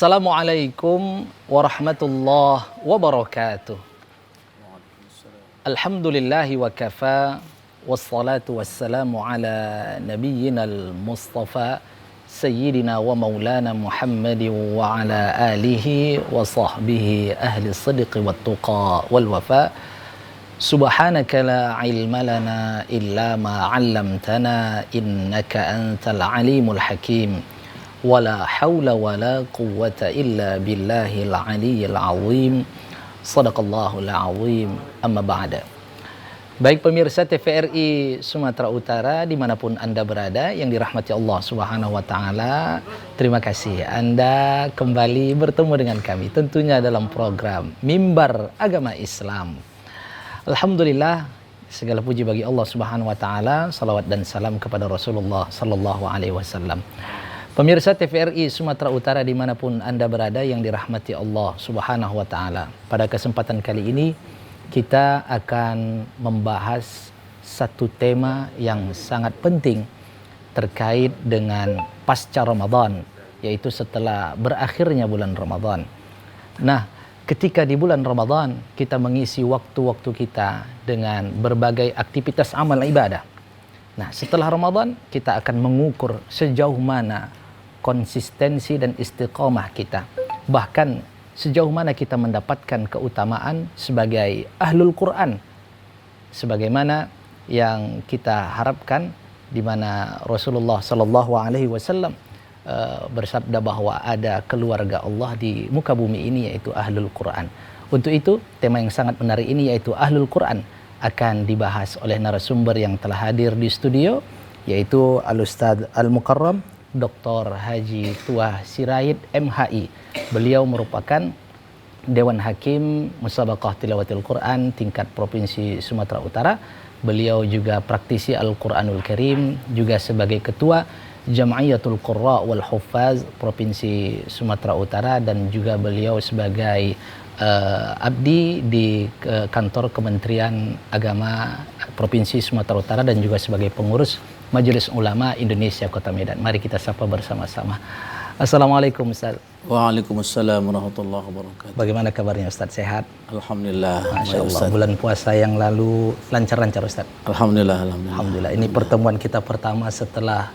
Assalamualaikum warahmatullahi wabarakatuh. Alhamdulillahi wa kafa, wassalatu wassalamu ala nabiyyinal mustafa sayyidina wa maulana Muhammadin wa ala alihi wa sahbihi ahli sidqi wat tuqa wal wafa. Subhanaka la ilma lana illa ma 'allamtana innaka antal alimul hakim. Wala haula wala quwwata illa billahil aliyyil azim. Shadaqallahul azim. Amma ba'da. Baik pemirsa TVRI Sumatera Utara dimanapun Anda berada yang dirahmati Allah Subhanahu wa Ta'ala, terima kasih Anda kembali bertemu dengan kami tentunya dalam program Mimbar Agama Islam. Alhamdulillah, segala puji bagi Allah Subhanahu wa Ta'ala, salawat dan salam kepada Rasulullah Sallallahu Alaihi Wasallam. Pemirsa TVRI Sumatera Utara dimanapun Anda berada yang dirahmati Allah Subhanahu wa Ta'ala, pada kesempatan kali ini kita akan membahas satu tema yang sangat penting terkait dengan pasca Ramadan, yaitu setelah berakhirnya bulan Ramadan. Nah, ketika di bulan Ramadan kita mengisi waktu-waktu kita dengan berbagai aktivitas amal ibadah. Nah, setelah Ramadan kita akan mengukur sejauh mana konsistensi dan istiqomah kita, bahkan sejauh mana kita mendapatkan keutamaan sebagai ahlul Quran, sebagaimana yang kita harapkan, di mana Rasulullah Sallallahu Alaihi Wasallam bersabda bahwa ada keluarga Allah di muka bumi ini, yaitu ahlul Quran. Untuk itu tema yang sangat menarik ini, yaitu ahlul Quran, akan dibahas oleh narasumber yang telah hadir di studio, yaitu Al-Ustadz Al-Mukarram Dr. Haji Tuah Sirait MHI. Beliau merupakan Dewan Hakim Musabaqah Tilawatil Quran tingkat Provinsi Sumatera Utara. Beliau juga praktisi Al-Quranul Karim, juga sebagai Ketua Jam'iyatul Qurra wal Huffaz Provinsi Sumatera Utara, dan juga beliau sebagai abdi di kantor Kementerian Agama Provinsi Sumatera Utara, dan juga sebagai pengurus Majelis Ulama Indonesia Kota Medan. Mari kita sapa bersama-sama. Assalamualaikum Ustaz. Waalaikumsalam warahmatullahi wabarakatuh. Bagaimana kabarnya Ustaz? Sehat? Alhamdulillah. Masya Allah. Bulan puasa yang lalu lancar-lancar Ustaz? Alhamdulillah. Alhamdulillah. Ini pertemuan kita pertama setelah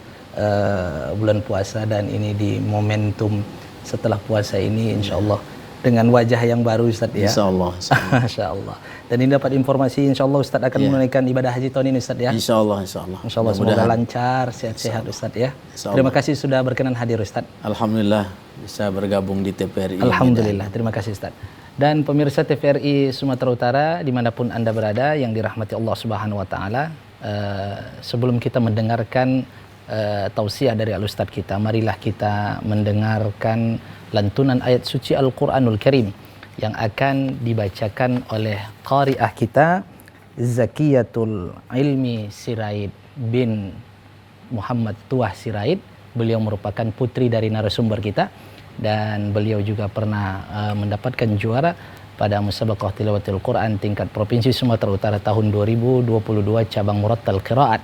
bulan puasa, dan ini di momentum setelah puasa ini, insya Allah dengan wajah yang baru Ustaz ya. Insya Allah. Masya Allah. Dan ini dapat informasi, insya Allah Ustaz akan menunaikan ibadah haji tahun ini Ustaz ya. Insya Allah. Insya Allah semoga lancar, sehat-sehat Ustaz ya. Terima kasih sudah berkenan hadir Ustaz. Alhamdulillah bisa bergabung di TVRI. Alhamdulillah, terima kasih Ustaz. Dan pemirsa TVRI Sumatera Utara dimanapun Anda berada yang dirahmati Allah Subhanahu wa Ta'ala, sebelum kita mendengarkan tausiah dari Al-Ustadz kita, marilah kita mendengarkan lantunan ayat suci Al-Quranul Karim yang akan dibacakan oleh qari'ah kita, Zakiyatul Ilmi Sirait bin Muhammad Tuah Sirait. Beliau merupakan putri dari narasumber kita, dan beliau juga pernah mendapatkan juara pada Musabaqah Tilawatil Quran tingkat Provinsi Sumatera Utara tahun 2022 cabang Murattal Qiraat,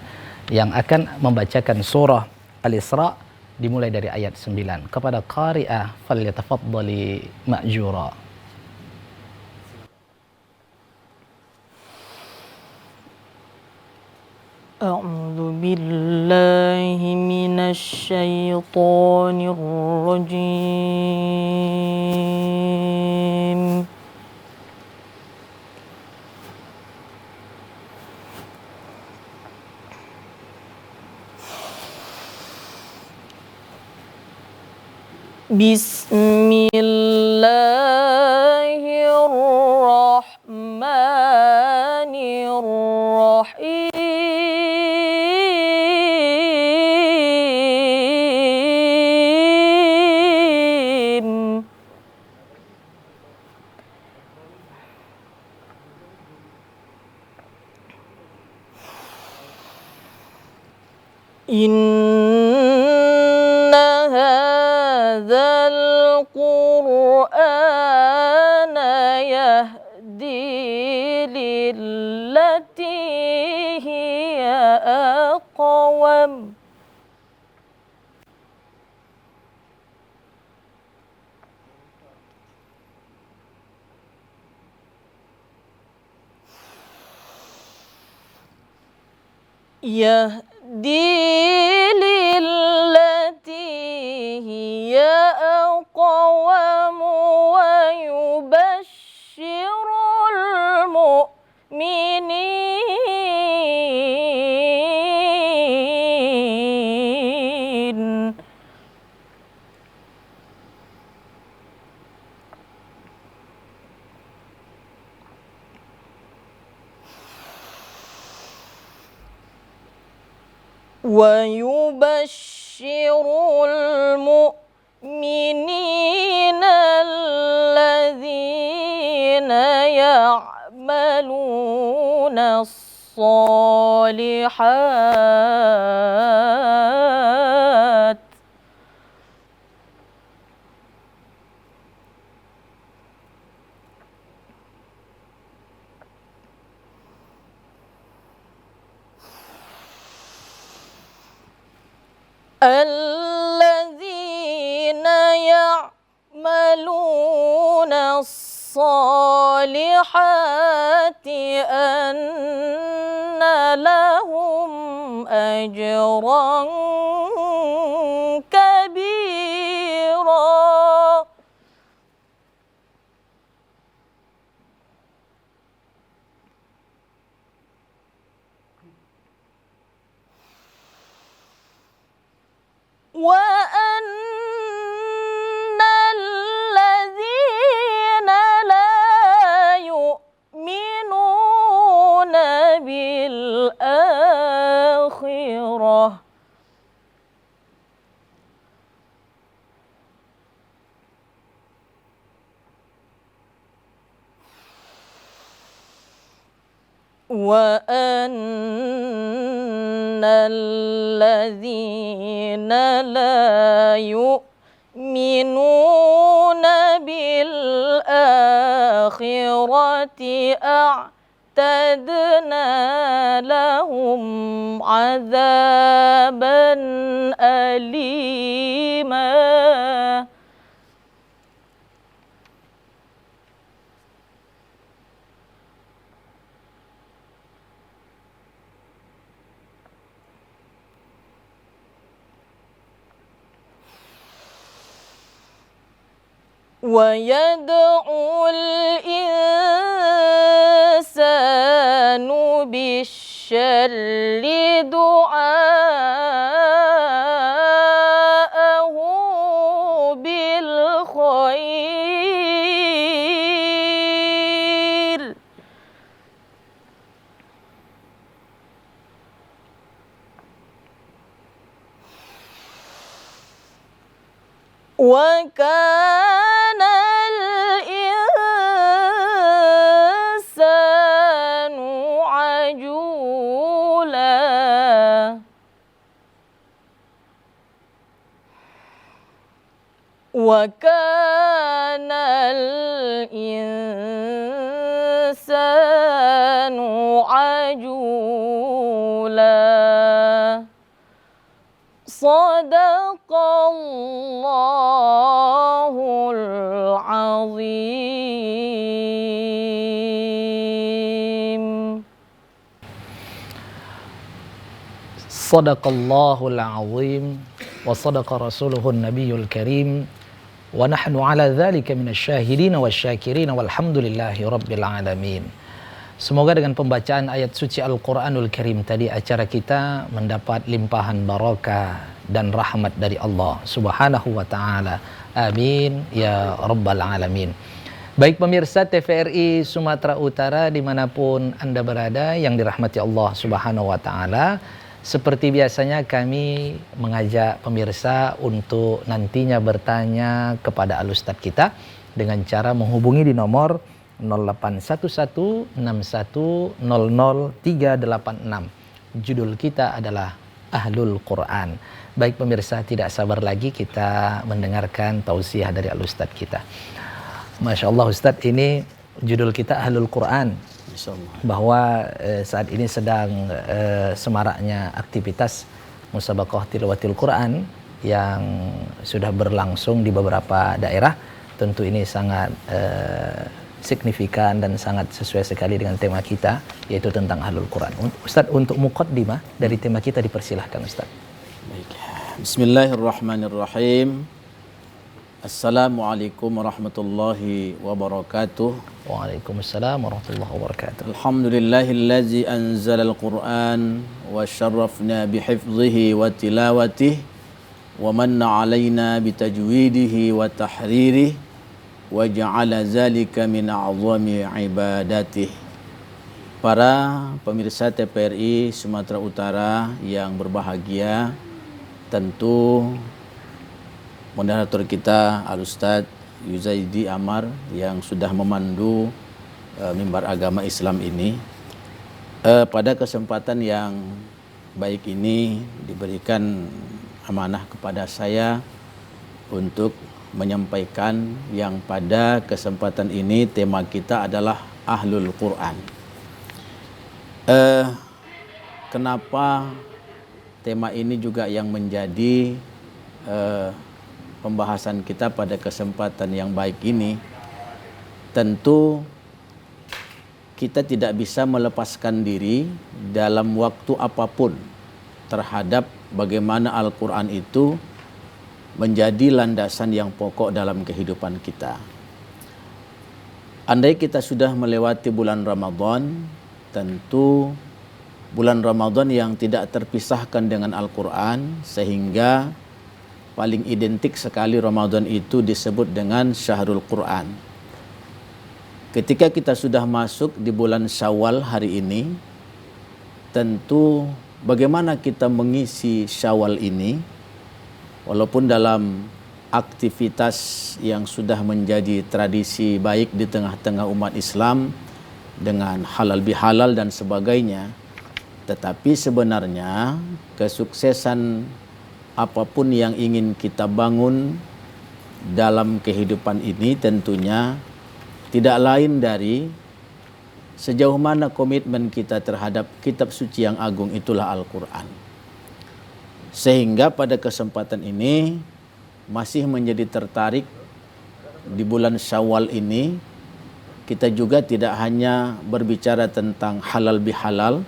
yang akan membacakan surah Al-Isra dimulai dari ayat 9. Kepada qari'ah falyatafaddali ma'jura. A'udzu billahi minasy syaithanir rajim. Bismillahirrahmanirrahim. Inna hadzal Qur'ana yahdi lillati hiya aqwam يهدي للتي هي أقوم ويبشر المؤمنين الذين يعملون الصالحات الذين يعملون الصالحات أن لهم أجرا كبيرا وأن الذين لا يؤمنون بالآخرة الذين لا يؤمنون بالآخرة أعتدنا لهم عذابا أليما ويدعو الإنسان بالشر دعاءه بالخير وكان الإنسان عجولا وكان الإنسان عجولا صدق الله العظيم صدق الله العظيم وصدق رسوله النبي الكريم ونحن على ذلك من الشاهدين والشاكرين والحمد لله رب العالمين. Semoga dengan pembacaan ayat suci Al-Quranul Karim tadi acara kita mendapat limpahan barakah dan rahmat dari Allah Subhanahu wa ta'ala. Amin ya rabbal alamin. Baik pemirsa TVRI Sumatera Utara dimanapun Anda berada yang dirahmati Allah Subhanahu wa ta'ala, seperti biasanya kami mengajak pemirsa untuk nantinya bertanya kepada Al-Ustadz kita dengan cara menghubungi di nomor 081161000386. Judul kita adalah Ahlul Quran. Baik pemirsa, tidak sabar lagi kita mendengarkan tausiah dari Al-Ustadz kita. Masya Allah Ustadz, ini judul kita Ahlul Quran. Bahwa saat ini sedang semaraknya aktivitas Musabaqah Tilawatil Quran yang sudah berlangsung di beberapa daerah. Tentu ini sangat signifikan dan sangat sesuai sekali dengan tema kita, yaitu tentang Ahlul Quran. Ustaz, untuk muqaddimah dari tema kita dipersilahkan Ustaz. Baik. Bismillahirrahmanirrahim. Assalamualaikum warahmatullahi wabarakatuh. Waalaikumsalam warahmatullahi wabarakatuh. Alhamdulillahillazi anzalal Qur'an wa syarrafna bihifzihi wa tilawatihi wa manna alaina bitajwidihi wa tahririhi wa ja'ala zalika min a'zami ibadatihi. Para pemirsa TPRI Sumatera Utara yang berbahagia, tentu moderator kita Al-Ustadz Yuzaidi Amar yang sudah memandu mimbar agama Islam ini, pada kesempatan yang baik ini diberikan amanah kepada saya untuk menyampaikan yang pada kesempatan ini tema kita adalah Ahlul Quran. Kenapa tema ini juga yang menjadi pembahasan kita pada kesempatan yang baik ini? Tentu kita tidak bisa melepaskan diri dalam waktu apapun terhadap bagaimana Al-Quran itu menjadi landasan yang pokok dalam kehidupan kita. Andai kita sudah melewati bulan Ramadan, tentu bulan Ramadan yang tidak terpisahkan dengan Al-Quran, sehingga paling identik sekali Ramadan itu disebut dengan Syahrul Quran. Ketika kita sudah masuk di bulan Syawal hari ini, tentu bagaimana kita mengisi Syawal ini, walaupun dalam aktivitas yang sudah menjadi tradisi baik di tengah-tengah umat Islam dengan halal bihalal dan sebagainya, tetapi sebenarnya kesuksesan apapun yang ingin kita bangun dalam kehidupan ini tentunya tidak lain dari sejauh mana komitmen kita terhadap kitab suci yang agung, itulah Al-Quran. Sehingga pada kesempatan ini masih menjadi tertarik di bulan Syawal ini, kita juga tidak hanya berbicara tentang halal bihalal,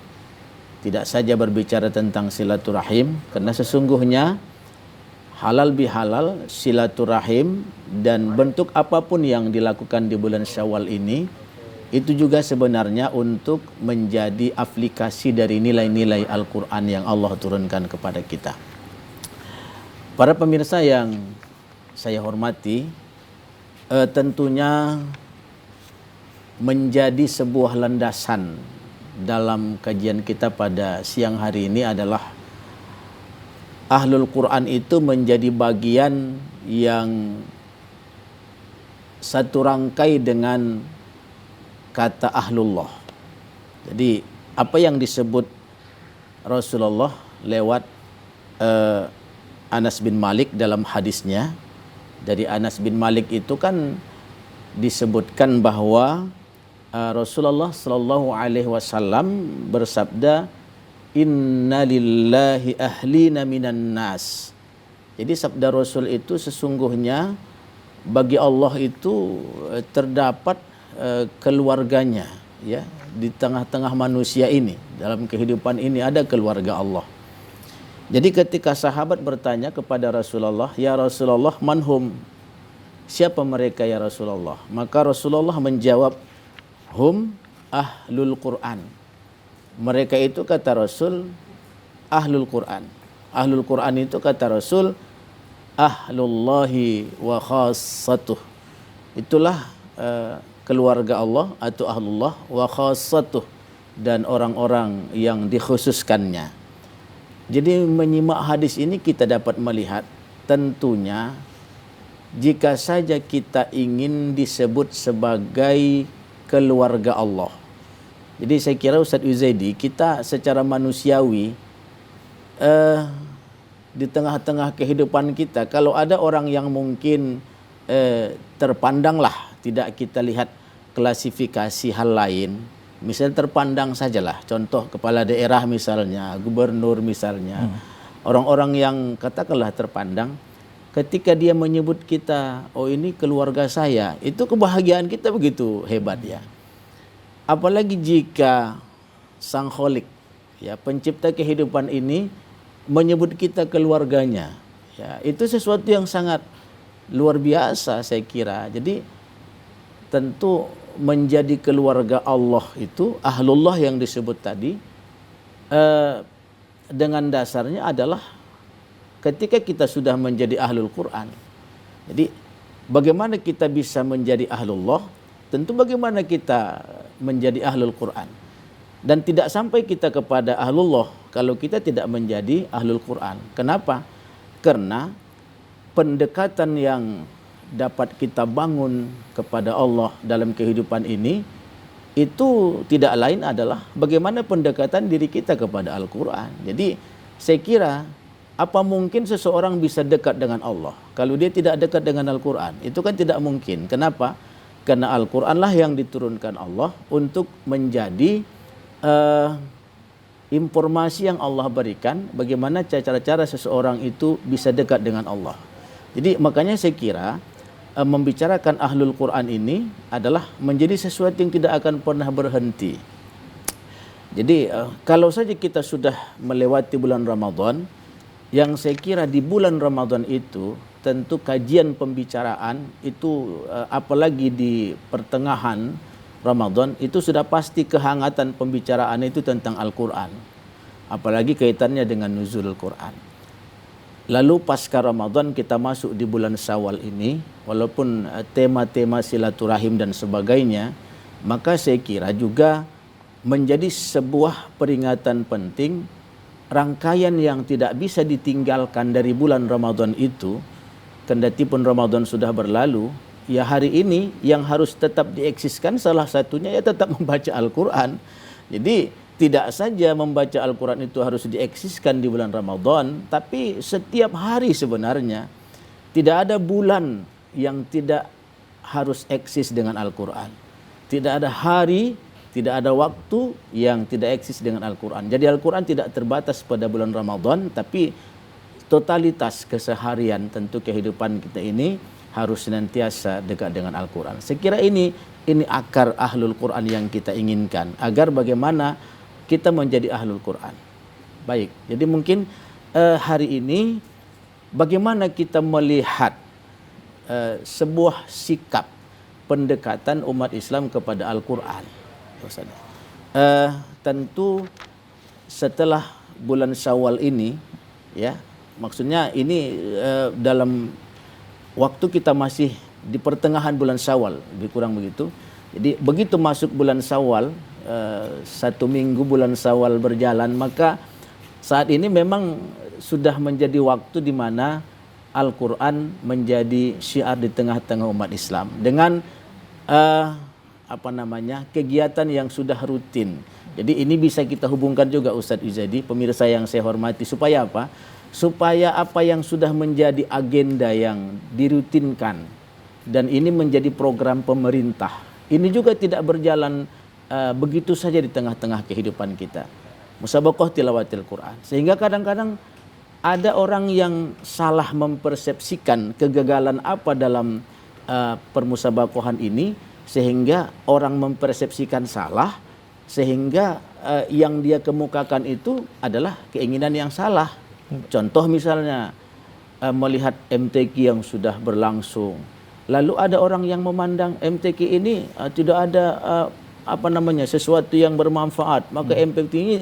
tidak saja berbicara tentang silaturahim, karena sesungguhnya halal bihalal, silaturahim, dan bentuk apapun yang dilakukan di bulan Syawal ini, itu juga sebenarnya untuk menjadi aplikasi dari nilai-nilai Al-Quran yang Allah turunkan kepada kita. Para pemirsa yang saya hormati, tentunya menjadi sebuah landasan dalam kajian kita pada siang hari ini adalah Ahlul Quran itu menjadi bagian yang satu rangkai dengan kata Ahlullah. Jadi apa yang disebut Rasulullah lewat Anas bin Malik dalam hadisnya, dari Anas bin Malik itu kan disebutkan bahwa Rasulullah Sallallahu Alaihi Wasallam bersabda, Inna lillahi ahlina minan nas. Jadi sabda Rasul itu sesungguhnya bagi Allah itu terdapat keluarganya, ya, di tengah-tengah manusia ini, dalam kehidupan ini ada keluarga Allah. Jadi ketika sahabat bertanya kepada Rasulullah, ya Rasulullah, manhum, siapa mereka ya Rasulullah? Maka Rasulullah menjawab, hum ahlul Quran. Mereka itu kata Rasul ahlul Quran. Ahlul Quran itu kata Rasul ahlullahi wa khassatuh. Itulah keluarga Allah atau ahlullah wa khassatuh, dan orang-orang yang dikhususkannya. Jadi menyimak hadis ini kita dapat melihat tentunya jika saja kita ingin disebut sebagai keluarga Allah. Jadi saya kira Ustadz Uzaidi, kita secara manusiawi di tengah-tengah kehidupan kita, kalau ada orang yang mungkin terpandanglah, tidak kita lihat klasifikasi hal lain, misalnya terpandang sajalah, contoh kepala daerah misalnya, gubernur misalnya, orang-orang yang katakanlah terpandang, ketika dia menyebut kita, oh ini keluarga saya, itu kebahagiaan kita begitu hebat ya. Apalagi jika Sang Kholik, ya, pencipta kehidupan ini menyebut kita keluarganya, ya, itu sesuatu yang sangat luar biasa saya kira. Jadi tentu menjadi keluarga Allah itu, ahlullah yang disebut tadi, dengan dasarnya adalah ketika kita sudah menjadi ahlul Quran. Jadi bagaimana kita bisa menjadi ahlullah? Tentu bagaimana kita menjadi ahlul Quran. Dan tidak sampai kita kepada ahlullah kalau kita tidak menjadi ahlul Quran. Kenapa? Karena pendekatan yang dapat kita bangun kepada Allah dalam kehidupan ini itu tidak lain adalah bagaimana pendekatan diri kita kepada Al-Quran. Jadi saya kira apa mungkin seseorang bisa dekat dengan Allah kalau dia tidak dekat dengan Al-Quran? Itu kan tidak mungkin. Kenapa? Karena Al-Quran lah yang diturunkan Allah untuk menjadi informasi yang Allah berikan bagaimana cara-cara seseorang itu bisa dekat dengan Allah. Jadi makanya saya kira membicarakan ahlul Quran ini adalah menjadi sesuatu yang tidak akan pernah berhenti. Jadi kalau saja kita sudah melewati bulan Ramadan, yang saya kira di bulan Ramadan itu tentu kajian pembicaraan itu apalagi di pertengahan Ramadan itu sudah pasti kehangatan pembicaraan itu tentang Al-Quran. Apalagi kaitannya dengan nuzul Al-Quran. Lalu pasca Ramadan kita masuk di bulan Syawal ini, walaupun tema-tema silaturahim dan sebagainya, maka saya kira juga menjadi sebuah peringatan penting, rangkaian yang tidak bisa ditinggalkan dari bulan Ramadan itu, kendati pun Ramadan sudah berlalu, ya hari ini yang harus tetap dieksiskan salah satunya ya tetap membaca Al-Quran. Jadi tidak saja membaca Al-Quran itu harus dieksiskan di bulan Ramadan, tapi setiap hari sebenarnya. Tidak ada bulan yang tidak harus eksis dengan Al-Quran. Tidak ada hari, tidak ada waktu yang tidak eksis dengan Al-Quran. Jadi Al-Quran tidak terbatas pada bulan Ramadan, tapi totalitas keseharian tentu kehidupan kita ini harus senantiasa dekat dengan Al-Quran. Saya kira ini akar ahlul Quran yang kita inginkan, agar bagaimana kita menjadi ahlul Quran. Baik, jadi mungkin hari ini bagaimana kita melihat sebuah sikap pendekatan umat Islam kepada Al-Quran. Tentu setelah bulan Syawal ini, ya, maksudnya ini dalam waktu kita masih di pertengahan bulan Syawal, lebih kurang begitu. Jadi begitu masuk bulan Syawal, 1 minggu bulan Syawal berjalan, maka saat ini memang sudah menjadi waktu di mana Al-Quran menjadi syiar di tengah-tengah umat Islam dengan kegiatan yang sudah rutin. Jadi ini bisa kita hubungkan juga Ustadz Izadi, pemirsa yang saya hormati, supaya apa? Supaya apa yang sudah menjadi agenda yang dirutinkan dan ini menjadi program pemerintah, ini juga tidak berjalan begitu saja di tengah-tengah kehidupan kita. Musabaqah tilawatil Quran. Sehingga kadang-kadang ada orang yang salah mempersepsikan kegagalan apa dalam permusabaqahan ini, sehingga orang mempersepsikan salah, sehingga yang dia kemukakan itu adalah keinginan yang salah. Contoh misalnya melihat MTQ yang sudah berlangsung, lalu ada orang yang memandang MTQ ini tidak ada sesuatu yang bermanfaat, maka MTQ ini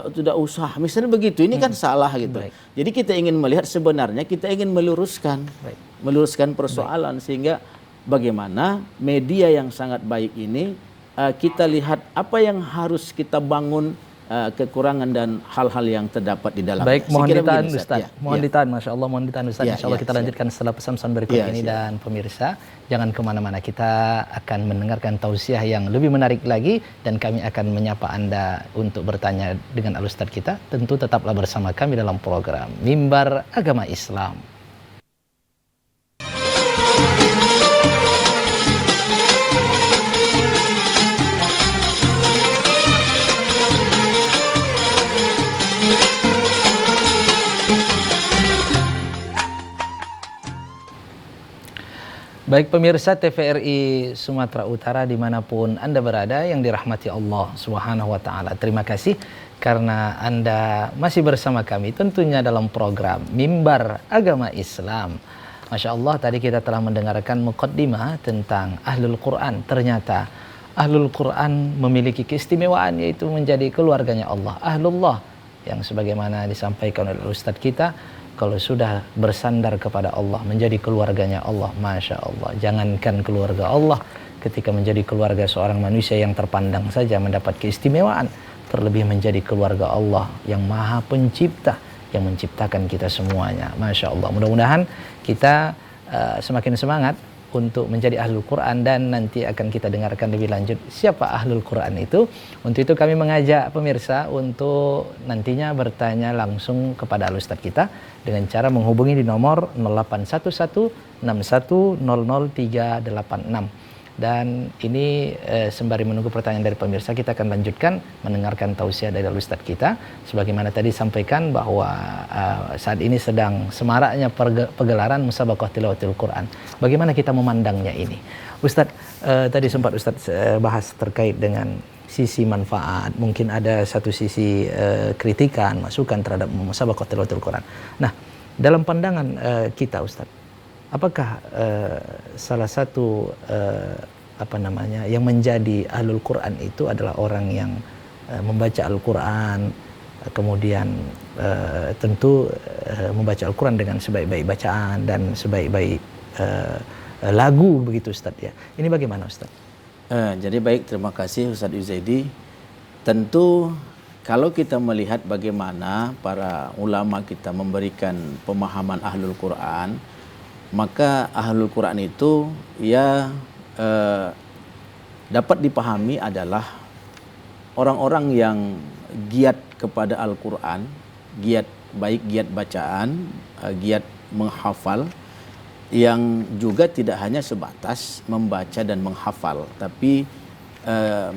tidak usah, misalnya begitu. Ini kan salah gitu. Baik. Jadi kita ingin melihat sebenarnya kita ingin meluruskan persoalan. Baik. Sehingga bagaimana media yang sangat baik ini kita lihat apa yang harus kita bangun, kekurangan dan hal-hal yang terdapat di dalamnya. Baik, mohon ditahan Ustaz. Mohon ditahan, Masya Allah, mohon ditahan Ustaz. Insya Allah kita lanjutkan setelah pesan-pesan berikut ini. Dan pemirsa, jangan kemana-mana, kita akan mendengarkan tausiah yang lebih menarik lagi, dan kami akan menyapa Anda untuk bertanya dengan Al-Ustaz kita. Tentu tetaplah bersama kami dalam program Mimbar Agama Islam. Baik pemirsa TVRI Sumatera Utara dimanapun Anda berada yang dirahmati Allah Subhanahu wa Ta'ala. Terima kasih karena Anda masih bersama kami tentunya dalam program Mimbar Agama Islam. Masya Allah, tadi kita telah mendengarkan muqaddimah tentang Ahlul Quran. Ternyata Ahlul Quran memiliki keistimewaan, yaitu menjadi keluarganya Allah. Ahlullah yang sebagaimana disampaikan oleh Ustadz kita, kalau sudah bersandar kepada Allah, menjadi keluarganya Allah. Masya Allah, jangankan keluarga Allah, ketika menjadi keluarga seorang manusia yang terpandang saja mendapat keistimewaan, terlebih menjadi keluarga Allah yang maha pencipta, yang menciptakan kita semuanya. Masya Allah, mudah-mudahan kita semakin semangat untuk menjadi Ahlul Quran, dan nanti akan kita dengarkan lebih lanjut siapa Ahlul Quran itu. Untuk itu kami mengajak pemirsa untuk nantinya bertanya langsung kepada Al-Ustadz kita dengan cara menghubungi di nomor 081161000386. Dan ini sembari menunggu pertanyaan dari pemirsa, kita akan lanjutkan mendengarkan tausiah dari Ustadz kita. Sebagaimana tadi sampaikan bahwa saat ini sedang semaraknya pegelaran Musabaqah Tilawatil Quran. Bagaimana kita memandangnya ini? Ustadz, tadi sempat Ustadz bahas terkait dengan sisi manfaat. Mungkin ada satu sisi kritikan, masukan terhadap Musabaqah Tilawatil Quran. Nah, dalam pandangan kita Ustadz, apakah salah satu yang menjadi Ahlul Quran itu adalah orang yang membaca Al-Quran, kemudian tentu membaca Al-Quran dengan sebaik-baik bacaan dan sebaik-baik lagu, begitu Ustadz ya. Ini bagaimana Ustadz? Jadi baik, terima kasih Ustadz Yuzaidi. Tentu kalau kita melihat bagaimana para ulama kita memberikan pemahaman Ahlul Quran, maka Ahlul Quran itu dapat dipahami adalah orang-orang yang giat kepada Al-Quran, baik giat bacaan, giat menghafal, yang juga tidak hanya sebatas membaca dan menghafal, tapi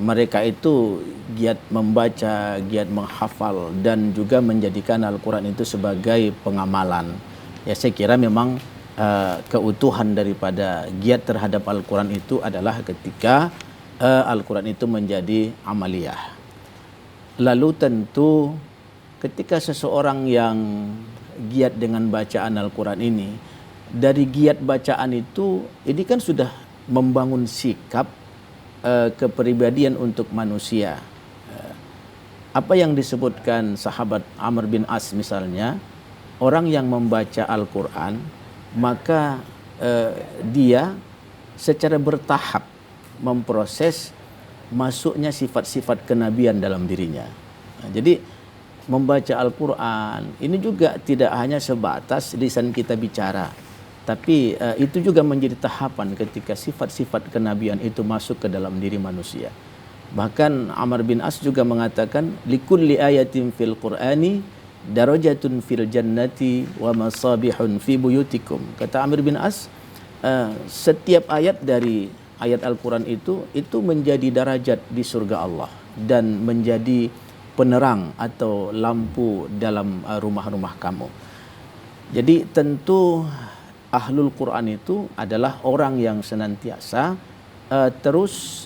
mereka itu giat membaca, giat menghafal, dan juga menjadikan Al-Quran itu sebagai pengamalan. Ya, saya kira memang keutuhan daripada giat terhadap Al-Quran itu adalah ketika Al-Quran itu menjadi amaliyah. Lalu tentu ketika seseorang yang giat dengan bacaan Al-Quran ini, dari giat bacaan itu, ini kan sudah membangun sikap kepribadian untuk manusia. Apa yang disebutkan sahabat Amr bin As misalnya, orang yang membaca Al-Quran, maka dia secara bertahap memproses masuknya sifat-sifat kenabian dalam dirinya. Nah, jadi membaca Al-Quran ini juga tidak hanya sebatas lisan kita bicara, tapi itu juga menjadi tahapan ketika sifat-sifat kenabian itu masuk ke dalam diri manusia. Bahkan Amr bin As juga mengatakan, likulli ayatin fil Qur'ani darajatun fil jannati wa masabihun fi buyutikum. Kata Amr bin As, setiap ayat dari ayat Al-Quran itu menjadi darajat di surga Allah dan menjadi penerang atau lampu dalam rumah-rumah kamu. Jadi tentu Ahlul Quran itu adalah orang yang senantiasa terus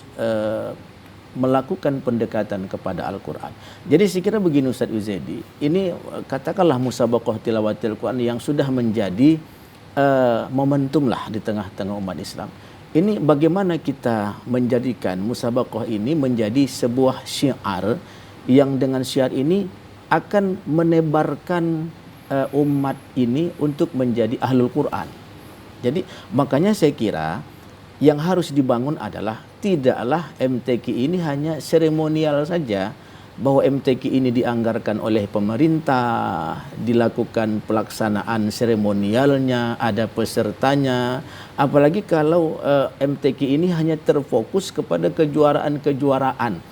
melakukan pendekatan kepada Al-Quran. Jadi saya kira begini Ustadz Yuzaidi, ini katakanlah Musabaqah Tilawatil Quran yang sudah menjadi momentum lah di tengah-tengah umat Islam. Ini bagaimana kita menjadikan Musabaqah ini menjadi sebuah syiar, yang dengan syiar ini akan menebarkan umat ini untuk menjadi Ahlul Quran. Jadi makanya saya kira yang harus dibangun adalah tidaklah MTQ ini hanya seremonial saja, bahwa MTQ ini dianggarkan oleh pemerintah, dilakukan pelaksanaan seremonialnya, ada pesertanya. Apalagi kalau MTQ ini hanya terfokus kepada kejuaraan-kejuaraan.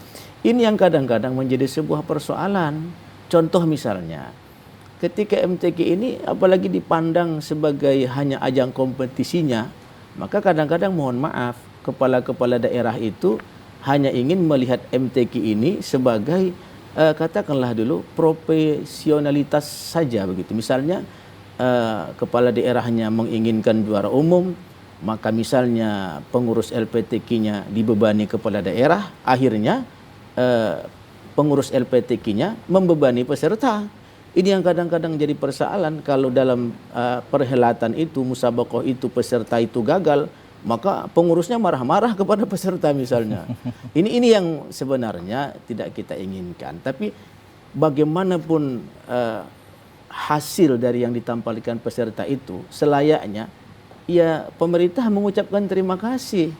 Ini yang kadang-kadang menjadi sebuah persoalan. Contoh misalnya, ketika MTQ ini apalagi dipandang sebagai hanya ajang kompetisinya, maka kadang-kadang mohon maaf, kepala-kepala daerah itu hanya ingin melihat MTQ ini sebagai katakanlah dulu profesionalitas saja begitu. Misalnya kepala daerahnya menginginkan juara umum, maka misalnya pengurus LPTQ-nya dibebani kepala daerah, akhirnya pengurus LPTQ-nya membebani peserta. Ini yang kadang-kadang jadi persoalan kalau dalam perhelatan itu, musabaqah itu, peserta itu gagal, maka pengurusnya marah-marah kepada peserta misalnya. Ini yang sebenarnya tidak kita inginkan. Tapi bagaimanapun hasil dari yang ditampilkan peserta itu, selayaknya ya pemerintah mengucapkan terima kasih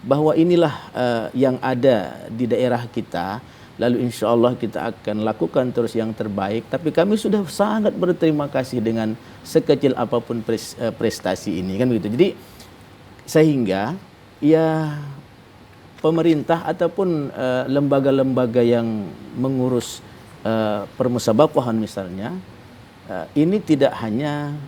bahwa inilah yang ada di daerah kita. Lalu insya Allah kita akan lakukan terus yang terbaik. Tapi kami sudah sangat berterima kasih dengan sekecil apapun prestasi ini, kan begitu. Jadi sehingga ya pemerintah ataupun lembaga-lembaga yang mengurus permusabaqahan misalnya, ini tidak hanya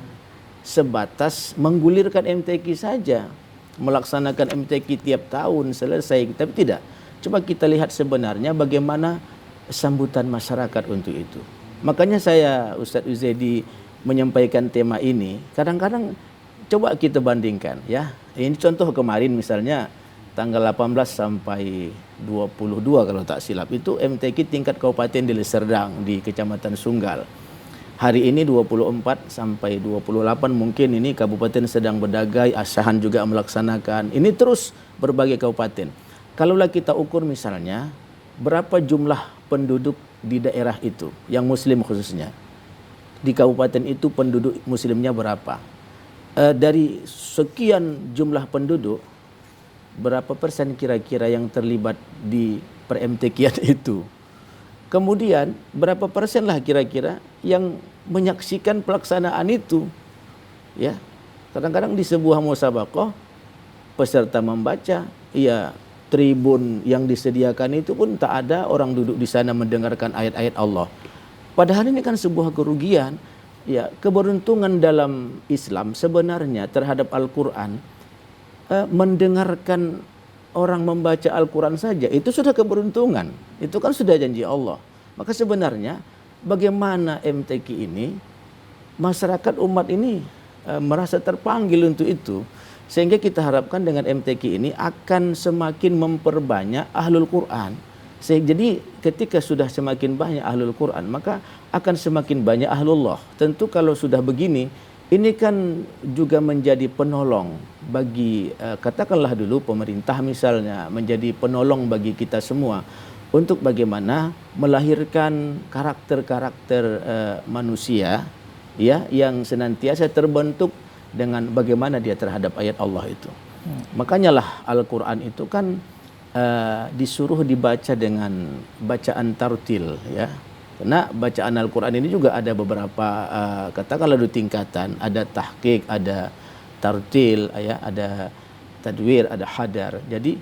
sebatas menggulirkan MTQ saja, melaksanakan MTQ tiap tahun selesai, tapi tidak. Coba kita lihat sebenarnya bagaimana sambutan masyarakat untuk itu. Makanya saya, Ustadz Uzedi, menyampaikan tema ini. Kadang-kadang coba kita bandingkan ya. Ini contoh kemarin misalnya tanggal 18 sampai 22 kalau tak silap itu MTQ tingkat kabupaten di Serdang di Kecamatan Sunggal. Hari ini 24 sampai 28 mungkin ini Kabupaten Sedang Bedagai, Asahan juga melaksanakan. Ini terus berbagai kabupaten. Kalaulah kita ukur misalnya berapa jumlah penduduk di daerah itu yang muslim khususnya, di kabupaten itu penduduk muslimnya berapa, dari sekian jumlah penduduk berapa persen kira-kira yang terlibat di per-MTQ itu, kemudian berapa persen lah kira-kira yang menyaksikan pelaksanaan itu. Ya, kadang-kadang di sebuah musabaqah peserta membaca, ya tribun yang disediakan itu pun tak ada orang duduk di sana mendengarkan ayat-ayat Allah. Padahal ini kan sebuah kerugian. Ya, keberuntungan dalam Islam sebenarnya terhadap Al-Quran, mendengarkan orang membaca Al-Quran saja itu sudah keberuntungan. Itu kan sudah janji Allah. Maka sebenarnya bagaimana MTQ ini, masyarakat umat ini merasa terpanggil untuk itu. Sehingga kita harapkan dengan MTQ ini akan semakin memperbanyak ahlul Quran. Jadi ketika sudah semakin banyak ahlul Quran, maka akan semakin banyak ahlullah. Tentu kalau sudah begini, ini kan juga menjadi penolong bagi, katakanlah dulu pemerintah misalnya, menjadi penolong bagi kita semua untuk bagaimana melahirkan karakter-karakter manusia ya yang senantiasa terbentuk dengan bagaimana dia terhadap ayat Allah itu. Makanya lah Al-Quran itu kan disuruh dibaca dengan bacaan tartil ya. Karena bacaan Al-Quran ini juga ada beberapa katakanlah dua tingkatan, ada tahqiq, ada tartil ya, ada tadwir, ada hadar. Jadi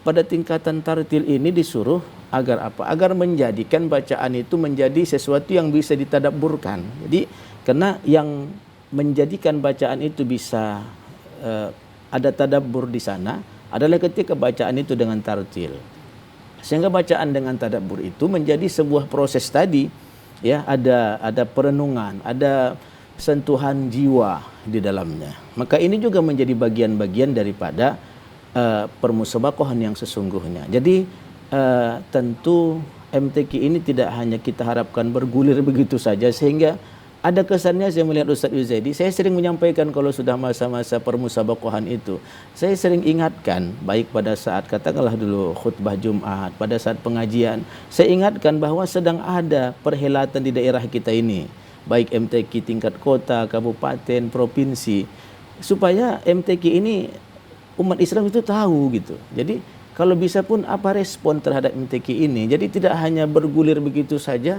pada tingkatan tartil ini disuruh agar apa? Agar menjadikan bacaan itu menjadi sesuatu yang bisa ditadabburkan. Jadi karena yang menjadikan bacaan itu bisa ada tadabbur di sana adalah ketika bacaan itu dengan tartil. Sehingga bacaan dengan tadabbur itu menjadi sebuah proses tadi ya, ada perenungan, ada sentuhan jiwa di dalamnya. Maka ini juga menjadi bagian-bagian daripada permusabaqahan yang sesungguhnya. Jadi tentu MTQ ini tidak hanya kita harapkan bergulir begitu saja, sehingga ada kesannya saya melihat Ustadz Uzedi, saya sering menyampaikan kalau sudah masa-masa permusabaqahan itu, saya sering ingatkan, baik pada saat katakanlah dulu khutbah Jumat, pada saat pengajian, saya ingatkan bahwa sedang ada perhelatan di daerah kita ini, baik MTQ tingkat kota, kabupaten, provinsi, supaya MTQ ini umat Islam itu tahu gitu. Jadi kalau bisa pun apa respon terhadap MTQ ini, jadi tidak hanya bergulir begitu saja.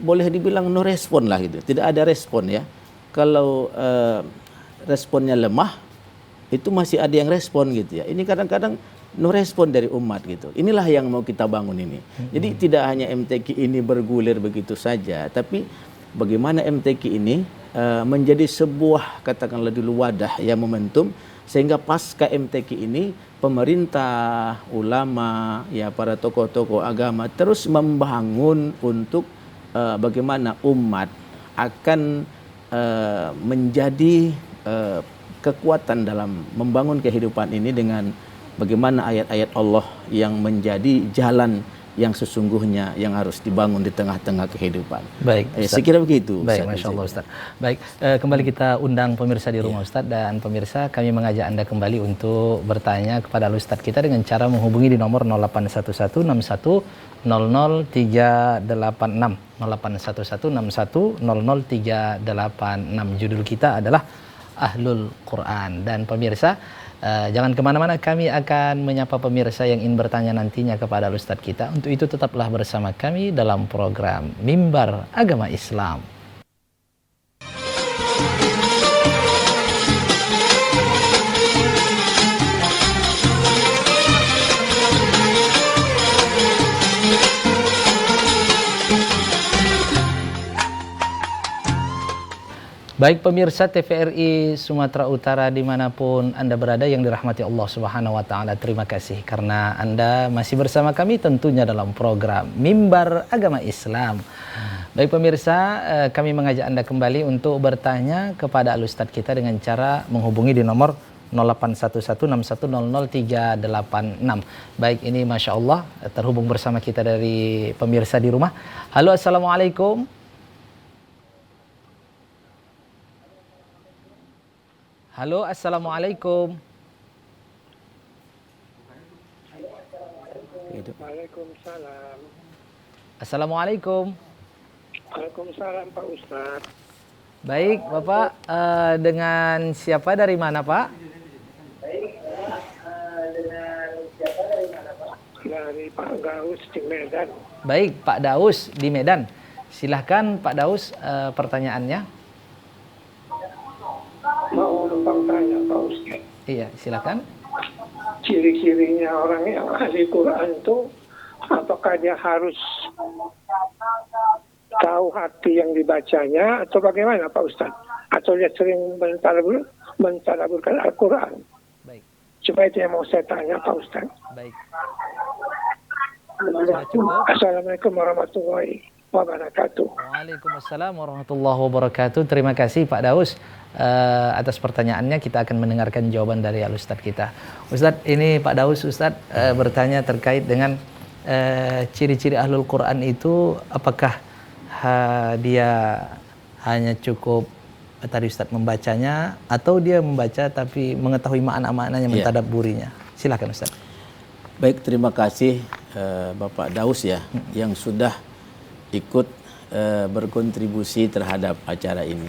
Boleh dibilang no respon lah gitu, tidak ada respon ya. Kalau responnya lemah, itu masih ada yang respon gitu ya. Ini kadang-kadang no respon dari umat gitu. Inilah yang mau kita bangun ini. Jadi tidak hanya MTQ ini bergulir begitu saja, tapi bagaimana MTQ ini menjadi sebuah katakanlah dulu wadah yang momentum, sehingga pasca MTQ ini pemerintah, ulama, ya para tokoh-tokoh agama terus membangun untuk bagaimana umat akan menjadi kekuatan dalam membangun kehidupan ini dengan bagaimana ayat-ayat Allah yang menjadi jalan yang sesungguhnya yang harus dibangun di tengah-tengah kehidupan. Baik, Saya kira begitu. Baik, Masya Allah Ustaz. Baik, kembali kita undang pemirsa di rumah Ustaz, dan pemirsa kami mengajak Anda kembali untuk bertanya kepada Ustaz kita dengan cara menghubungi di nomor 081161 00386 081161 00386. Judul kita adalah Ahlul Quran. Dan pemirsa, jangan kemana-mana, kami akan menyapa pemirsa yang ingin bertanya nantinya kepada Ustadz kita. Untuk itu tetaplah bersama kami dalam program Mimbar Agama Islam. Baik pemirsa TVRI Sumatera Utara dimanapun Anda berada yang dirahmati Allah Subhanahu Wa Taala, terima kasih karena Anda masih bersama kami tentunya dalam program Mimbar Agama Islam. Baik pemirsa, kami mengajak Anda kembali untuk bertanya kepada Al-Ustadz kita dengan cara menghubungi di nomor 081161000386. Baik, ini Masya Allah terhubung bersama kita dari pemirsa di rumah. Halo, Assalamualaikum. Halo, Assalamualaikum. Waalaikumsalam. Assalamualaikum. Waalaikumsalam Pak Ustadz. Baik, Bapak, dengan siapa dari mana, Pak? Dari Pak Gaus di Medan. Baik, Pak Daus di Medan. Silahkan Pak Daus, pertanyaannya. Mau numpang tanya Pak Ustadz. Iya, silakan. Ciri-cirinya orang yang ahli Quran itu, apakah dia harus tahu hati yang dibacanya atau bagaimana Pak Ustadz? Atau dia sering mentadaburkan Al-Quran? Baik, Supaya itu yang mau saya tanya Pak Ustadz. baik. Sudah cukup. Assalamualaikum warahmatullahi wabarakatuh. Waalaikumsalam warahmatullahi wabarakatuh. Terima kasih Pak Daus atas pertanyaannya. Kita akan mendengarkan jawaban dari Al-Ustadz kita. Ustadz, ini Pak Daus, Ustadz bertanya terkait dengan ciri-ciri Ahlul Quran itu, apakah dia hanya cukup tadi Ustadz membacanya, atau dia membaca tapi mengetahui makna-maknanya, mentadabburinya. Silakan Ustadz. Baik, terima kasih Bapak Daus ya yang sudah ikut berkontribusi terhadap acara ini.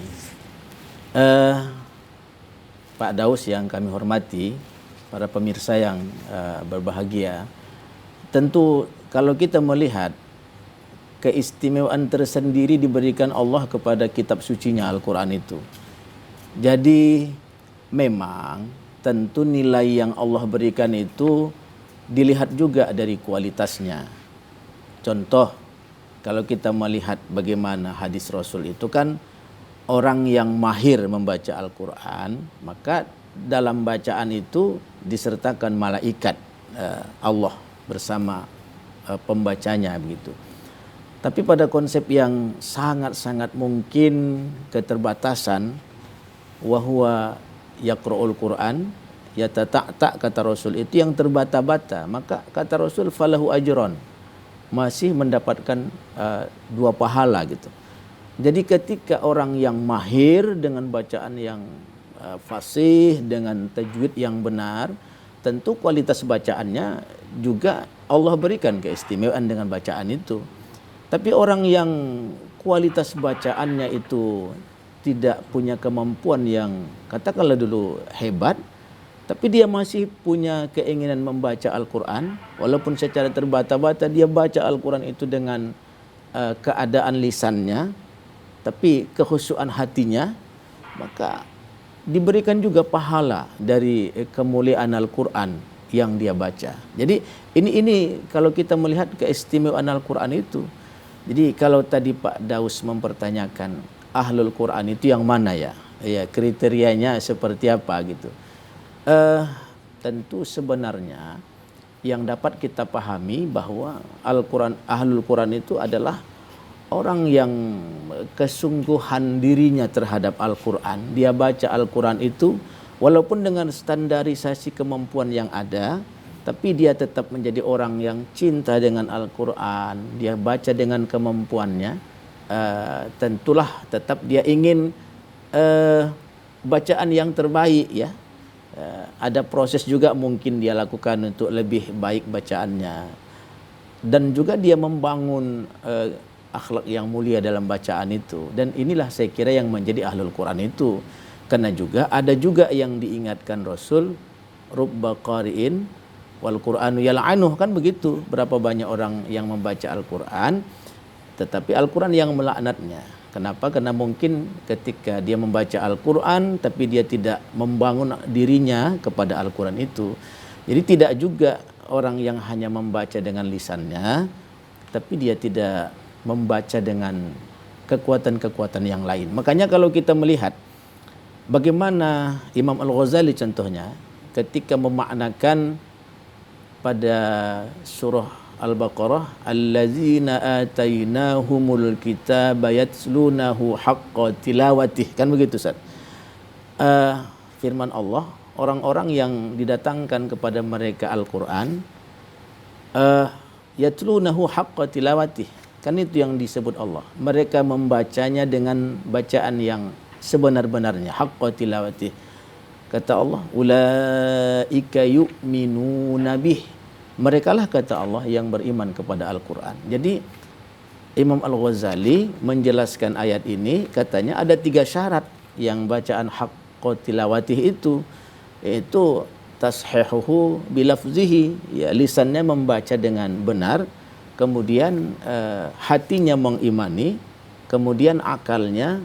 Pak Daus yang kami hormati, para pemirsa yang berbahagia, tentu kalau kita melihat keistimewaan tersendiri diberikan Allah kepada kitab sucinya Al-Quran itu. Jadi memang tentu nilai yang Allah berikan itu dilihat juga dari kualitasnya. Contoh, kalau kita melihat bagaimana hadis Rasul itu kan orang yang mahir membaca Al-Quran, maka dalam bacaan itu disertakan malaikat Allah bersama pembacanya begitu. Tapi pada konsep yang sangat-sangat mungkin keterbatasan, wahwa yaqra'ul Quran yatata'ta, kata Rasul itu yang terbata-bata, maka kata Rasul falahu ajron, masih mendapatkan 2 pahala gitu. Jadi ketika orang yang mahir dengan bacaan yang fasih, dengan tajwid yang benar, tentu kualitas bacaannya juga Allah berikan keistimewaan dengan bacaan itu. Tapi orang yang kualitas bacaannya itu tidak punya kemampuan yang katakanlah dulu hebat, tapi dia masih punya keinginan membaca Al-Quran, walaupun secara terbata-bata dia baca Al-Quran itu dengan keadaan lisannya, tapi kekhusyuan hatinya, maka diberikan juga pahala dari kemuliaan Al-Quran yang dia baca. Jadi ini kalau kita melihat keistimewaan Al-Quran itu. Jadi kalau tadi Pak Daus mempertanyakan Ahlul Quran itu yang mana ya? Ya, kriterianya seperti apa gitu. Tentu sebenarnya yang dapat kita pahami bahwa Al-Quran, Ahlul Quran itu adalah orang yang kesungguhan dirinya terhadap Al-Quran. Dia baca Al-Quran itu walaupun dengan standarisasi kemampuan yang ada, tapi dia tetap menjadi orang yang cinta dengan Al-Quran, dia baca dengan kemampuannya, tentulah tetap dia ingin bacaan yang terbaik ya. Ada proses juga mungkin dia lakukan untuk lebih baik bacaannya, dan juga dia membangun akhlak yang mulia dalam bacaan itu. Dan inilah saya kira yang menjadi ahlul Quran itu, karena juga ada juga yang diingatkan Rasul, rubba qari'in wal Qur'anu yal'anuh, kan begitu. Berapa banyak orang yang membaca Al-Quran tetapi Al-Quran yang melaknatnya. Kenapa? Karena mungkin ketika dia membaca Al-Quran tapi dia tidak membangun dirinya kepada Al-Quran itu. Jadi tidak juga orang yang hanya membaca dengan lisannya tapi dia tidak membaca dengan kekuatan-kekuatan yang lain. Makanya kalau kita melihat bagaimana Imam Al-Ghazali contohnya ketika memaknakan pada surah Al-Baqarah, allazina atainahumul kitaba yatslunahu haqqa tilawatih, kan begitu Ustaz. Firman Allah, orang-orang yang didatangkan kepada mereka Al-Quran, yatlunahu haqqa tilawatih, kan itu yang disebut Allah. Mereka membacanya dengan bacaan yang sebenar-benarnya, haqqa tilawatih. Kata Allah, ulaika yu'minuna bih, merekalah kata Allah yang beriman kepada Al-Quran. Jadi Imam Al-Ghazali menjelaskan ayat ini, katanya ada 3 syarat yang bacaan haqqa tilawatih itu, yaitu tashihuhu bilafzihi, ya, lisannya membaca dengan benar, kemudian hatinya mengimani, kemudian akalnya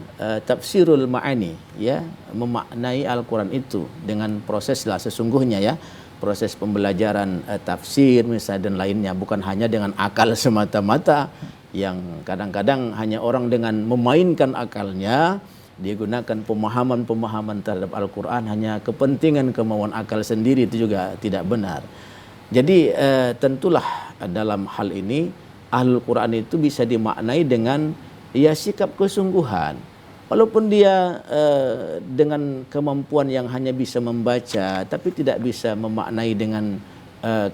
tafsirul ma'ani, ya, memaknai Al-Quran itu dengan proses lah sesungguhnya ya, proses pembelajaran tafsir misalnya dan lainnya, bukan hanya dengan akal semata-mata yang kadang-kadang hanya orang dengan memainkan akalnya, dia gunakan pemahaman-pemahaman terhadap Al-Quran hanya kepentingan kemauan akal sendiri, itu juga tidak benar. Jadi tentulah dalam hal ini Ahlul Quran itu bisa dimaknai dengan ya sikap kesungguhan. Walaupun dia dengan kemampuan yang hanya bisa membaca, tapi tidak bisa memaknai dengan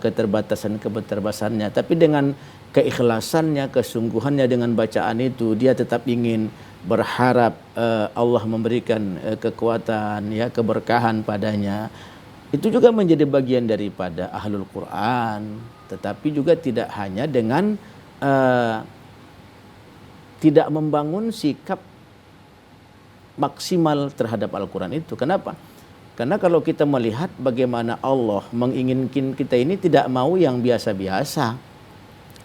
keterbatasan-keterbatasannya, tapi dengan keikhlasannya, kesungguhannya dengan bacaan itu, dia tetap ingin berharap Allah memberikan kekuatan, ya, keberkahan padanya. Itu juga menjadi bagian daripada Ahlul Quran. Tetapi juga tidak hanya dengan tidak membangun sikap maksimal terhadap Al-Quran itu. Kenapa? Karena kalau kita melihat bagaimana Allah menginginkan kita ini tidak mau yang biasa-biasa.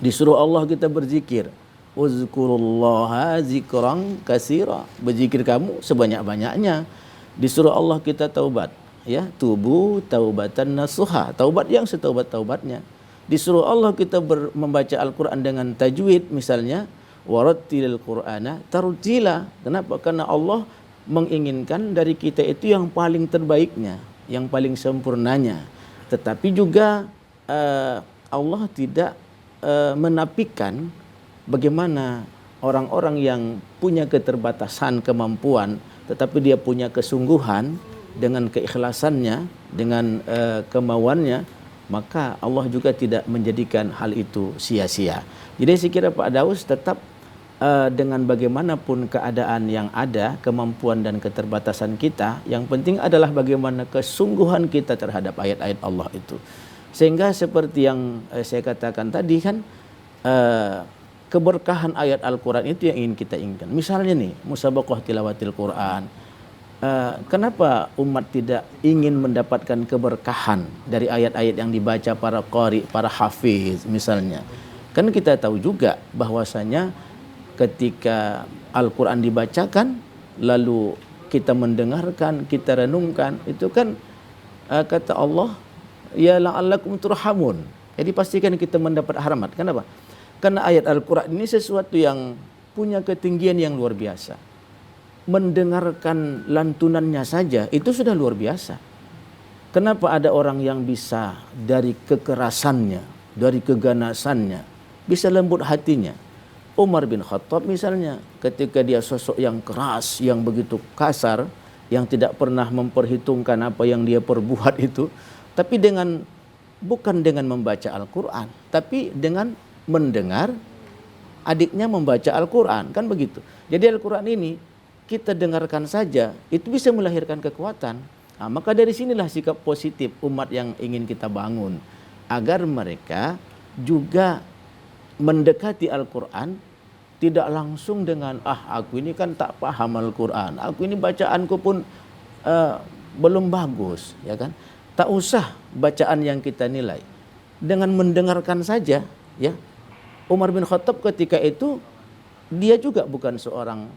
Disuruh Allah kita berzikir, uzkurullaha zikran katsira, berzikir kamu sebanyak-banyaknya. Disuruh Allah kita taubat, ya, tubu taubatan nasuha, taubat yang setaubat-taubatnya. Disuruh Allah kita membaca Al-Quran dengan tajwid misalnya, warattilil Qur'ana tartila. Kenapa? Karena Allah menginginkan dari kita itu yang paling terbaiknya, yang paling sempurnanya. Tetapi juga Allah tidak menafikan bagaimana orang-orang yang punya keterbatasan kemampuan, tetapi dia punya kesungguhan dengan keikhlasannya, dengan kemauannya, maka Allah juga tidak menjadikan hal itu sia-sia. Jadi saya kira Pak Daus tetap dengan bagaimanapun keadaan yang ada, kemampuan dan keterbatasan kita, yang penting adalah bagaimana kesungguhan kita terhadap ayat-ayat Allah itu. Sehingga seperti yang saya katakan tadi kan, keberkahan ayat Al-Quran itu yang ingin kita inginkan. Misalnya nih, musabaqah tilawatil Quran. Kenapa umat tidak ingin mendapatkan keberkahan dari ayat-ayat yang dibaca para qari, para hafiz misalnya? Kan kita tahu juga bahwasanya ketika Al-Quran dibacakan, lalu kita mendengarkan, kita renungkan, itu kan kata Allah, ya la'allakum turhamun. Jadi pastikan kita mendapat rahmat. Kenapa? Karena ayat Al-Quran ini sesuatu yang punya ketinggian yang luar biasa. Mendengarkan lantunannya saja itu sudah luar biasa. Kenapa ada orang yang bisa dari kekerasannya, dari keganasannya, bisa lembut hatinya? Umar bin Khattab misalnya, ketika dia sosok yang keras, yang begitu kasar, yang tidak pernah memperhitungkan apa yang dia perbuat itu, tapi bukan dengan membaca Al-Quran, tapi dengan mendengar adiknya membaca Al-Quran, kan begitu. Jadi Al-Quran ini kita dengarkan saja, itu bisa melahirkan kekuatan. Nah, maka dari sinilah sikap positif umat yang ingin kita bangun, agar mereka juga mendekati Al-Quran tidak langsung dengan aku ini kan tak paham Al-Quran, aku ini bacaanku pun belum bagus, ya kan? Tak usah bacaan yang kita nilai, dengan mendengarkan saja, ya. Umar bin Khattab ketika itu dia juga bukan seorang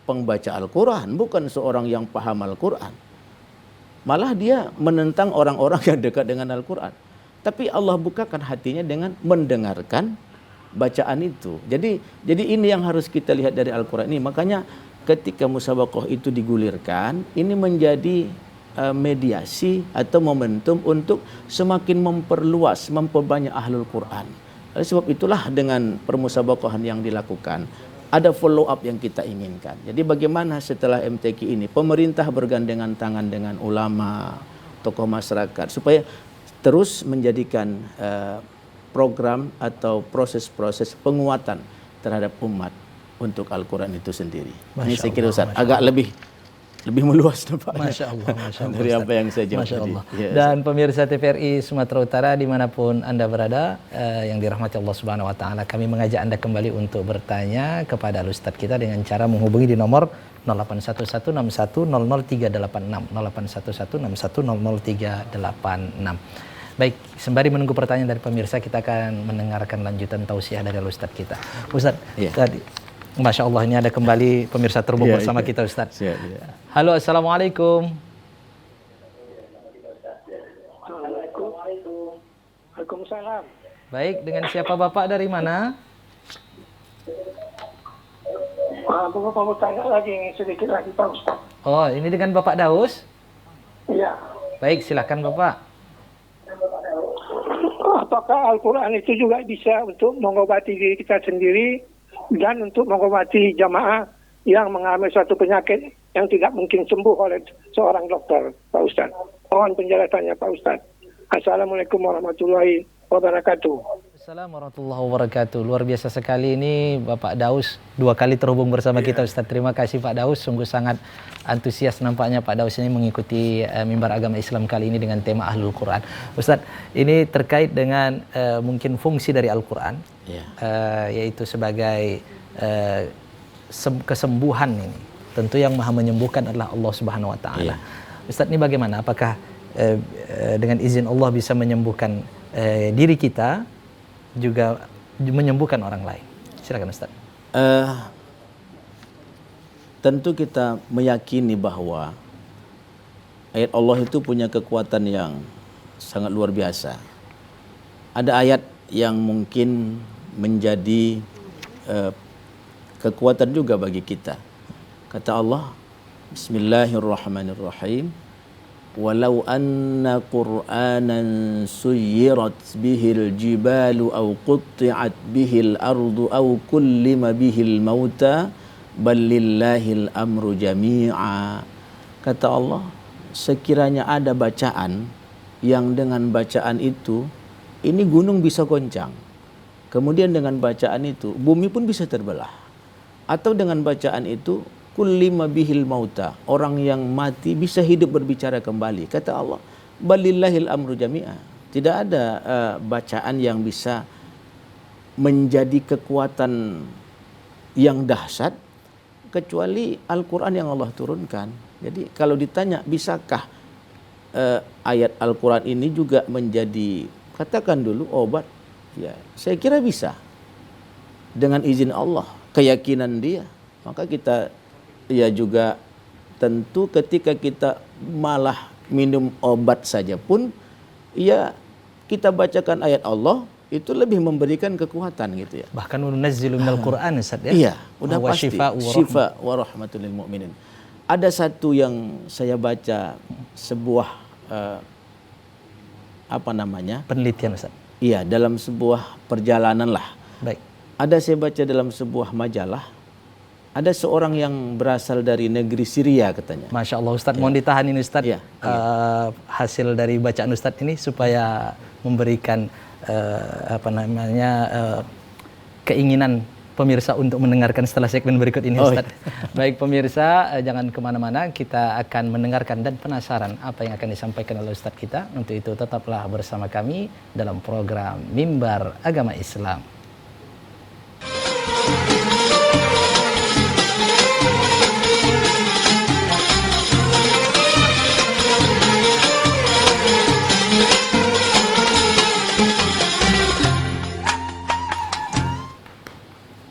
pembaca Al-Quran, bukan seorang yang paham Al-Quran, malah dia menentang orang-orang yang dekat dengan Al-Quran. Tapi Allah bukakan hatinya dengan mendengarkan bacaan itu. Jadi ini yang harus kita lihat dari Al-Quran ini. Makanya ketika musabaqah itu digulirkan, ini menjadi mediasi atau momentum untuk semakin memperluas, memperbanyak ahlul Quran. Oleh sebab itulah dengan permusabaqahan yang dilakukan, ada follow up yang kita inginkan. Jadi bagaimana setelah MTQ ini pemerintah bergandengan tangan dengan ulama, tokoh masyarakat, supaya terus menjadikan program atau proses-proses penguatan terhadap umat untuk Al-Quran itu sendiri. Ini saya kira Ustaz agak lebih meluas nampaknya. Masya Allah, dari apa yang saya jawab Masya tadi. Allah. Ya, Dan pemirsa TVRI Sumatera Utara dimanapun Anda berada, yang dirahmati Allah Subhanahu Wa Taala, kami mengajak Anda kembali untuk bertanya kepada Ustadz kita dengan cara menghubungi di nomor 081161000386, 081161000386. Baik, sembari menunggu pertanyaan dari pemirsa, kita akan mendengarkan lanjutan tausiah dari Ustadz kita. Ustadz, tadi, Masya Allah, ini ada kembali pemirsa terhubung bersama kita, Ustadz. Halo, Assalamualaikum. Waalaikumsalam. Baik, dengan siapa Bapak, dari mana? Bapak mau tanya lagi sedikit lagi Pak Ustaz. Oh, ini dengan Bapak Daus? Iya. Baik, silakan Bapak. Apakah Al-Quran itu juga bisa untuk mengobati diri kita sendiri dan untuk mengobati jamaah yang mengalami suatu penyakit yang tidak mungkin sembuh oleh seorang dokter, Pak Ustaz? Mohon penjelasannya, Pak Ustaz. Assalamualaikum warahmatullahi wabarakatuh. Assalamualaikum warahmatullahi wabarakatuh. Luar biasa sekali ini Bapak Daus 2 kali terhubung bersama kita, Ustaz. Terima kasih Pak Daus, sungguh sangat antusias nampaknya Pak Daus ini mengikuti mimbar agama Islam kali ini dengan tema Ahlul Quran. Ustaz, ini terkait dengan mungkin fungsi dari Al-Quran, yaitu sebagai kesembuhan ini. Tentu yang maha menyembuhkan adalah Allah Subhanahu Wa Taala. Ustaz, ini bagaimana? Apakah dengan izin Allah bisa menyembuhkan diri kita, juga menyembuhkan orang lain? Silakan Ustaz. Tentu kita meyakini bahwa ayat Allah itu punya kekuatan yang sangat luar biasa. Ada ayat yang mungkin menjadi kekuatan juga bagi kita. Kata Allah, Bismillahirrahmanirrahim. Walau anna Qur'anan suyirat bihil jibalu aw qutti'at bihil ardu aw kullima bihil mauta bal lillahil amru jami'a. Kata Allah, sekiranya ada bacaan yang dengan bacaan itu ini gunung bisa goncang, kemudian dengan bacaan itu bumi pun bisa terbelah, atau dengan bacaan itu kullima bihil mauta, orang yang mati bisa hidup berbicara kembali. Kata Allah, balillahil amru jami'a. Tidak ada bacaan yang bisa menjadi kekuatan yang dahsyat kecuali Al-Quran yang Allah turunkan. Jadi kalau ditanya bisakah ayat Al-Quran ini juga menjadi, katakan dulu, obat, ya saya kira bisa. Dengan izin Allah, keyakinan dia, maka kita juga tentu ketika kita malah minum obat saja pun, ya kita bacakan ayat Allah, itu lebih memberikan kekuatan gitu ya. Bahkan nunazzilu minal Qur'an, Ustaz ya. Iya, udah pasti. Syifa wa rahmatul lil mu'minin. Ada satu yang saya baca, sebuah penelitian, Ustaz. Iya, dalam sebuah perjalanan lah. Baik. Ada saya baca dalam sebuah majalah, ada seorang yang berasal dari negeri Syria katanya. Masya Allah Ustadz, mohon ditahan ini Ustadz, Iya, hasil dari bacaan Ustadz ini supaya memberikan keinginan pemirsa untuk mendengarkan setelah segmen berikut ini Ustadz. Baik pemirsa, jangan kemana-mana, kita akan mendengarkan dan penasaran apa yang akan disampaikan oleh Ustadz kita. Untuk itu tetaplah bersama kami dalam program Mimbar Agama Islam.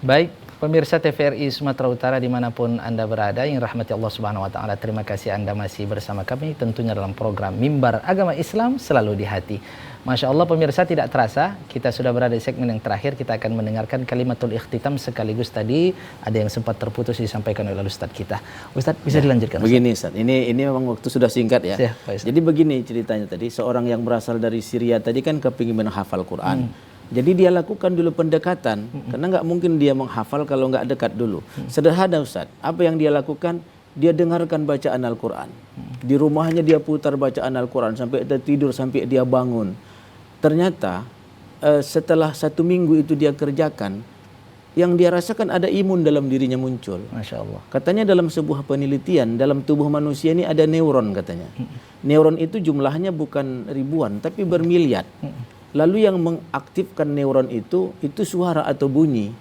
Baik, pemirsa TVRI Sumatera Utara dimanapun Anda berada, yang rahmati Allah Subhanahu Wa Taala, terima kasih Anda masih bersama kami tentunya dalam program Mimbar Agama Islam Selalu di Hati. Masya Allah pemirsa, tidak terasa kita sudah berada di segmen yang terakhir. Kita akan mendengarkan kalimatul ikhtitam, sekaligus tadi ada yang sempat terputus disampaikan oleh Ustadz kita. Ustadz bisa dilanjutkan Ustadz? Begini Ustadz, ini memang waktu sudah singkat ya. Jadi begini ceritanya tadi, seorang yang berasal dari Syria tadi kan kepingin menghafal Quran. Jadi dia lakukan dulu pendekatan, karena nggak mungkin dia menghafal kalau nggak dekat dulu. Sederhana Ustadz, apa yang dia lakukan? Dia dengarkan bacaan Al-Quran. Di rumahnya dia putar bacaan Al-Quran sampai dia tidur, sampai dia bangun. Ternyata setelah 1 minggu itu dia kerjakan, yang dia rasakan ada imun dalam dirinya muncul. Masya Allah. Katanya dalam sebuah penelitian, dalam tubuh manusia ini ada neuron katanya. Neuron itu jumlahnya bukan ribuan, tapi bermiliar. Lalu yang mengaktifkan neuron itu suara atau bunyi.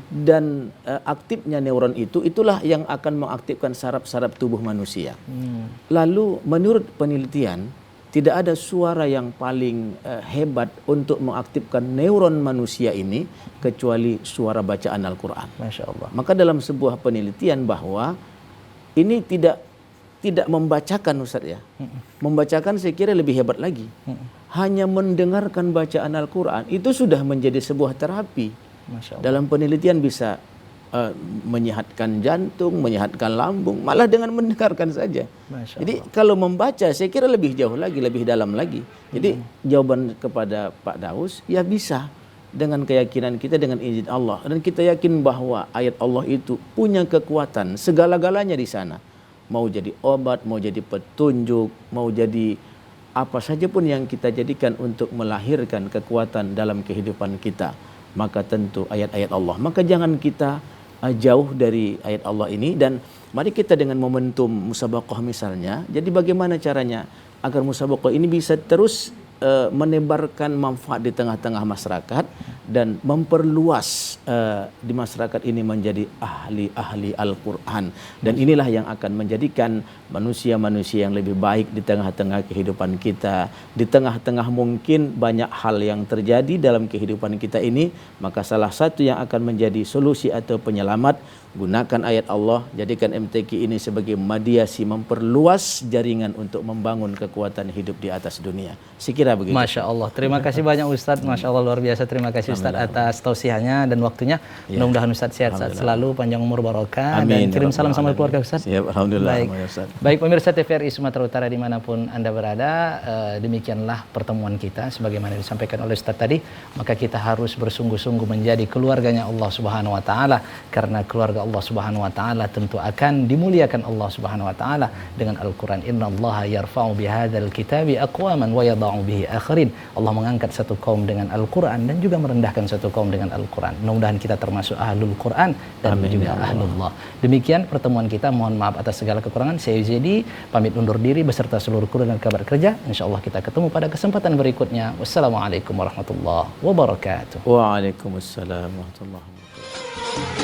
Dan aktifnya neuron itulah yang akan mengaktifkan saraf-saraf tubuh manusia. Lalu menurut penelitian, tidak ada suara yang paling hebat untuk mengaktifkan neuron manusia ini kecuali suara bacaan Al-Quran. Masya Allah. Maka dalam sebuah penelitian bahwa ini tidak membacakan Ustaz ya. Membacakan saya kira lebih hebat lagi. Hanya mendengarkan bacaan Al-Quran itu sudah menjadi sebuah terapi. Masya Allah. Dalam penelitian bisa menyehatkan jantung, menyehatkan lambung, malah dengan mendengarkan saja. Masya Jadi kalau membaca saya kira lebih jauh lagi, lebih dalam lagi. Jadi jawaban kepada Pak Daus, ya bisa dengan keyakinan kita, dengan izin Allah. Dan kita yakin bahwa ayat Allah itu punya kekuatan, segala-galanya di sana. Mau jadi obat, mau jadi petunjuk, mau jadi apa saja pun yang kita jadikan untuk melahirkan kekuatan dalam kehidupan kita. Maka tentu ayat-ayat Allah. Maka jangan kita jauh dari ayat Allah ini, dan mari kita dengan momentum musabaqah misalnya. Jadi bagaimana caranya agar musabaqah ini bisa terus menebarkan manfaat di tengah-tengah masyarakat dan memperluas di masyarakat ini menjadi ahli-ahli Al-Quran. Dan inilah yang akan menjadikan manusia-manusia yang lebih baik di tengah-tengah kehidupan kita. Di tengah-tengah mungkin banyak hal yang terjadi dalam kehidupan kita ini, maka salah satu yang akan menjadi solusi atau penyelamat, gunakan ayat Allah, jadikan MTQ ini sebagai mediasi memperluas jaringan untuk membangun kekuatan hidup di atas dunia. Sekira begitu. Masya Allah. Terima kasih banyak Ustadz. Masya Allah, luar biasa. Terima kasih Ustadz atas tausiahnya dan waktunya. Mudah-mudahan Ustadz sehat-sehat selalu, panjang umur barokah. Amin. Dan kirim salam sama keluarga Ustadz. Siap, alhamdulillah. Baik pemirsa TVRI Sumatera Utara dimanapun Anda berada, demikianlah pertemuan kita sebagaimana disampaikan oleh Ustadz tadi. Maka kita harus bersungguh-sungguh menjadi keluarganya Allah Subhanahu Wa Taala, karena keluarga Allah Subhanahu Wa Taala tentu akan dimuliakan Allah Subhanahu Wa Taala dengan Al-Quran. Innallaha yarfa'u bihadzal kitabi aqwaman wa yadha'u bihi akharin. Allah mengangkat satu kaum dengan Al-Quran dan juga merendahkan satu kaum dengan Al-Quran. Mudah-mudahan kita termasuk ahlul Quran dan juga ahlullah. Demikian pertemuan kita. Mohon maaf atas segala kekurangan. Saya Yuzidi pamit undur diri beserta seluruh kru dan kabar kerja. Insyaallah kita ketemu pada kesempatan berikutnya. Wassalamualaikum warahmatullahi wabarakatuh. Waalaikumsalam warahmatullahi wabarakatuh.